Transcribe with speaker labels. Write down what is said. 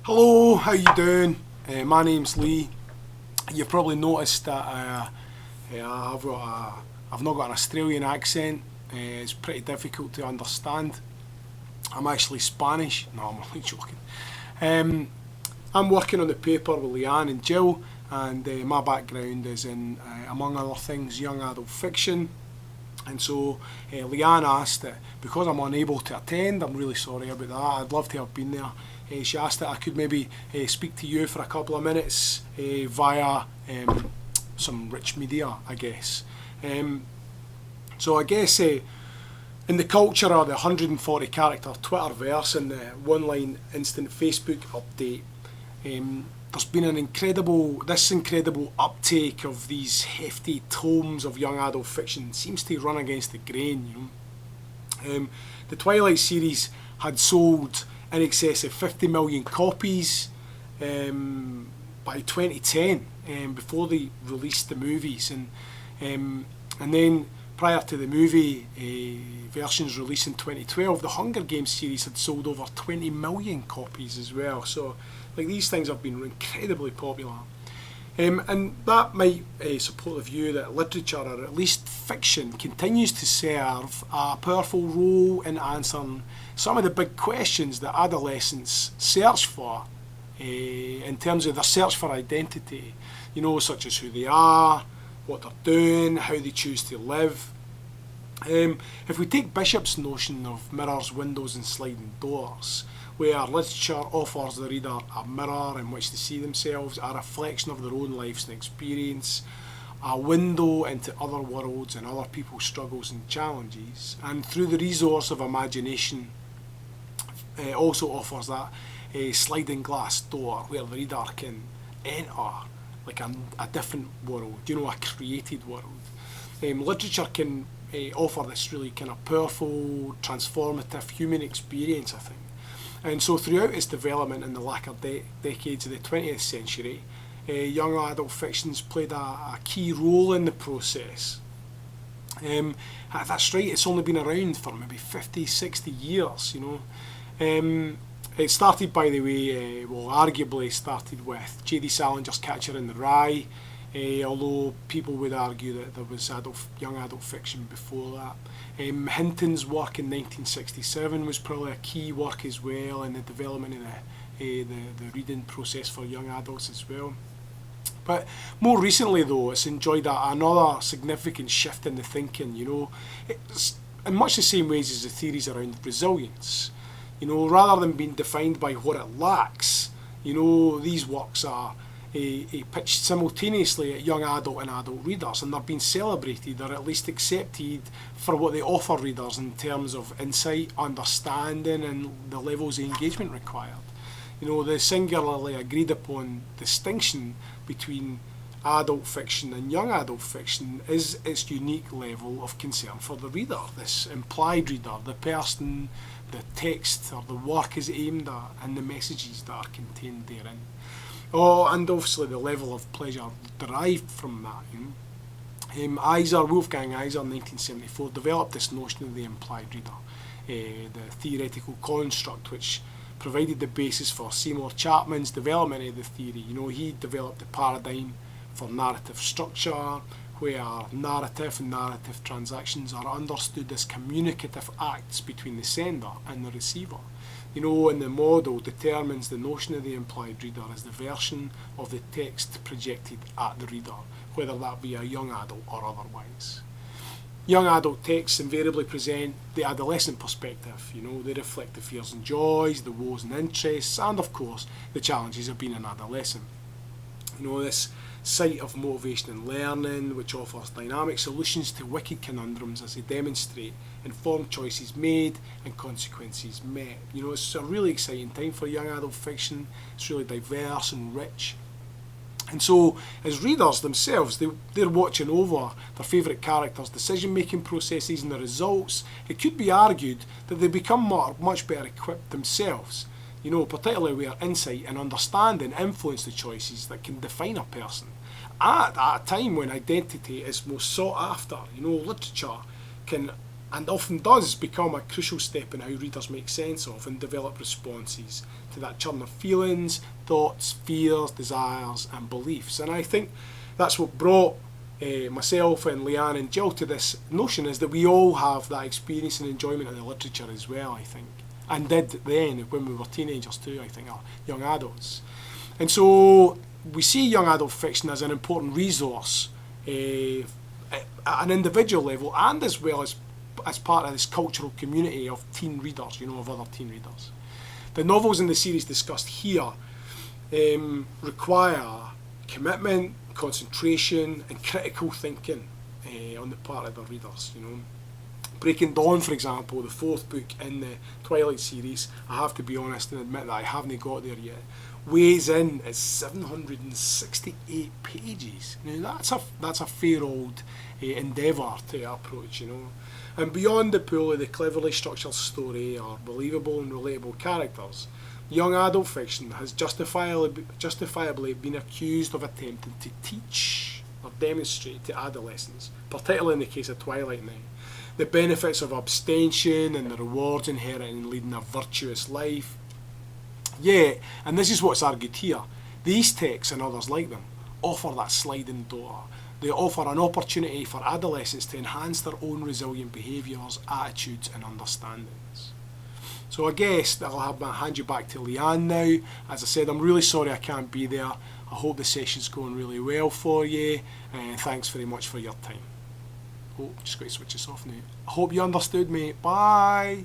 Speaker 1: Hello, how you doing? My name's Lee. You've probably noticed that I've not got an Australian accent. It's pretty difficult to understand. I'm actually Spanish. No, I'm only joking. Um, I'm working on the paper with Leanne and Jill, and my background is in, among other things, young adult fiction. And so Leanne asked that because I'm unable to attend, I'm really sorry about that. I'd love to have been there. She asked that I could maybe speak to you for a couple of minutes via some rich media, I guess. Um, so I guess in the culture of the 140 character Twitterverse and the one line instant Facebook update, there's been this incredible uptake of these hefty tomes of young adult fiction. Seems to run against the grain, the Twilight series had sold in excess of 50 million copies by 2010, before they released the movies, and then prior to the movie versions released in 2012, the Hunger Games series had sold over 20 million copies as well. So, like, these things have been incredibly popular. And that might support the view that literature, or at least fiction, continues to serve a powerful role in answering some of the big questions that adolescents search for in terms of their search for identity, such as who they are, what they're doing, how they choose to live. If we take Bishop's notion of mirrors, windows and sliding doors, where literature offers the reader a mirror in which to see themselves, a reflection of their own lives and experience, a window into other worlds and other people's struggles and challenges, and through the resource of imagination also offers that sliding glass door where the reader can enter like a different world, a created world. Literature can offer this really kind of powerful, transformative human experience, I think. And so throughout its development in the latter decades of the 20th century, young adult fictions played a key role in the process. That's right, it's only been around for maybe 50, 60 years, It started, by the way, arguably started with J.D. Salinger's Catcher in the Rye, although people would argue that there was young adult fiction before that. Hinton's work in 1967 was probably a key work as well in the development of the reading process for young adults as well. But more recently, though, it's enjoyed another significant shift in the thinking, It's in much the same ways as the theories around resilience. Rather than being defined by what it lacks, these works are pitched simultaneously at young adult and adult readers, and they're being celebrated or at least accepted for what they offer readers in terms of insight, understanding, and the levels of engagement required. The singularly agreed upon distinction between adult fiction and young adult fiction is its unique level of concern for the reader, this implied reader, the person the text or the work is aimed at, and the messages that are contained therein. Oh, and obviously the level of pleasure derived from that. Wolfgang Iser, in 1974, developed this notion of the implied reader, the theoretical construct which provided the basis for Seymour Chapman's development of the theory. He developed the paradigm for narrative structure, where narrative and narrative transactions are understood as communicative acts between the sender and the receiver. And the model determines the notion of the implied reader as the version of the text projected at the reader, whether that be a young adult or otherwise. Young adult texts invariably present the adolescent perspective. They reflect the fears and joys, the woes and interests, and of course the challenges of being an adolescent. This site of motivation and learning, which offers dynamic solutions to wicked conundrums as they demonstrate informed choices made and consequences met. It's a really exciting time for young adult fiction. It's really diverse and rich. And so, as readers themselves, they're watching over their favourite characters' decision-making processes and the results. It could be argued that they become much better equipped themselves, particularly where insight and understanding influence the choices that can define a person. At a time when identity is most sought after, literature can and often does become a crucial step in how readers make sense of and develop responses to that churn of feelings, thoughts, fears, desires, and beliefs. And I think that's what brought myself and Leanne and Jill to this notion, is that we all have that experience and enjoyment of the literature as well, I think, and did then when we were teenagers too, I think, or young adults. And so we see young adult fiction as an important resource at an individual level, and as well as part of this cultural community of teen readers, of other teen readers. The novels in the series discussed here require commitment, concentration, and critical thinking on the part of the readers. Breaking Dawn, for example, the fourth book in the Twilight series, I have to be honest and admit that I haven't got there yet, weighs in at 768 pages. Now that's a fair old endeavour to approach, And beyond the pool of the cleverly structured story or believable and relatable characters, young adult fiction has justifiably been accused of attempting to teach or demonstrate to adolescents, particularly in the case of Twilight now, the benefits of abstention and the rewards inherent in leading a virtuous life. Yet, and this is what's argued here, these texts and others like them offer that sliding door. They offer an opportunity for adolescents to enhance their own resilient behaviours, attitudes and understandings. So I guess I'll hand you back to Leanne now. As I said, I'm really sorry I can't be there. I hope the session's going really well for you, and thanks very much for your time. Oh, just got to switch this off now. I hope you understood me. Bye!